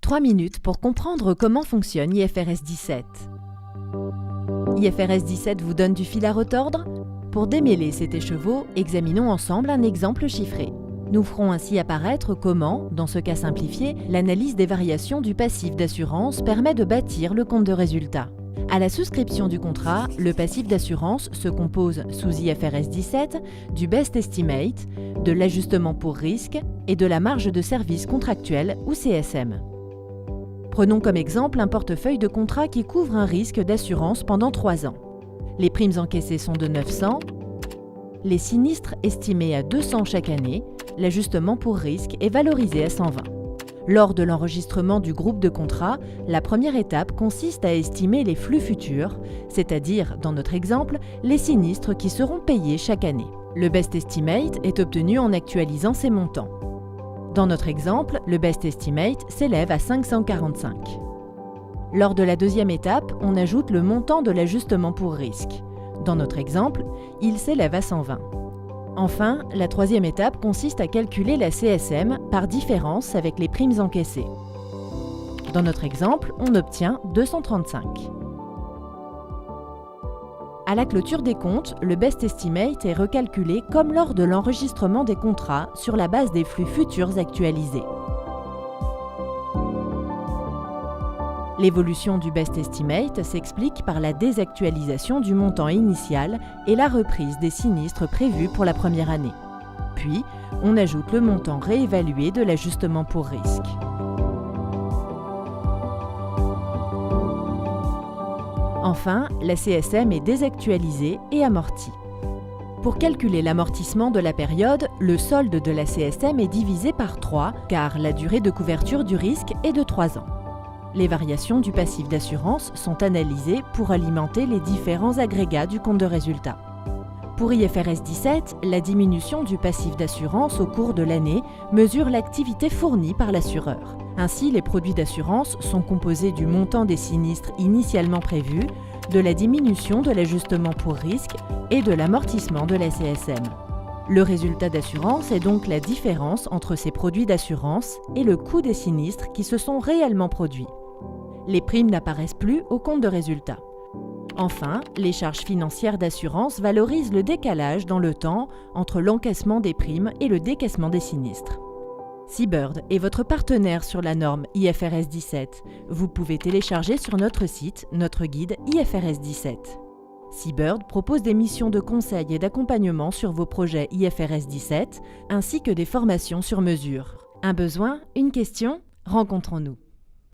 3 minutes pour comprendre comment fonctionne IFRS 17. IFRS 17 vous donne du fil à retordre? Pour démêler cet écheveau, examinons ensemble un exemple chiffré. Nous ferons ainsi apparaître comment, dans ce cas simplifié, l'analyse des variations du passif d'assurance permet de bâtir le compte de résultat. À la souscription du contrat, le passif d'assurance se compose sous IFRS 17 du Best Estimate, de l'ajustement pour risque et de la marge de service contractuelle ou CSM. Prenons comme exemple un portefeuille de contrat qui couvre un risque d'assurance pendant 3 ans. Les primes encaissées sont de 900, les sinistres estimés à 200 chaque année, l'ajustement pour risque est valorisé à 120. Lors de l'enregistrement du groupe de contrat, la première étape consiste à estimer les flux futurs, c'est-à-dire, dans notre exemple, les sinistres qui seront payés chaque année. Le Best Estimate est obtenu en actualisant ces montants. Dans notre exemple, le Best Estimate s'élève à 545. Lors de la deuxième étape, on ajoute le montant de l'ajustement pour risque. Dans notre exemple, il s'élève à 120. Enfin, la troisième étape consiste à calculer la CSM par différence avec les primes encaissées. Dans notre exemple, on obtient 235. À la clôture des comptes, le Best Estimate est recalculé comme lors de l'enregistrement des contrats sur la base des flux futurs actualisés. L'évolution du Best Estimate s'explique par la désactualisation du montant initial et la reprise des sinistres prévus pour la première année. Puis, on ajoute le montant réévalué de l'ajustement pour risque. Enfin, la CSM est désactualisée et amortie. Pour calculer l'amortissement de la période, le solde de la CSM est divisé par 3 car la durée de couverture du risque est de 3 ans. Les variations du passif d'assurance sont analysées pour alimenter les différents agrégats du compte de résultat. Pour IFRS 17, la diminution du passif d'assurance au cours de l'année mesure l'activité fournie par l'assureur. Ainsi, les produits d'assurance sont composés du montant des sinistres initialement prévus, de la diminution de l'ajustement pour risque et de l'amortissement de la CSM. Le résultat d'assurance est donc la différence entre ces produits d'assurance et le coût des sinistres qui se sont réellement produits. Les primes n'apparaissent plus au compte de résultat. Enfin, les charges financières d'assurance valorisent le décalage dans le temps entre l'encaissement des primes et le décaissement des sinistres. Seabird est votre partenaire sur la norme IFRS 17. Vous pouvez télécharger sur notre site notre guide IFRS 17. Seabird propose des missions de conseil et d'accompagnement sur vos projets IFRS 17, ainsi que des formations sur mesure. Un besoin, une question? Rencontrons-nous.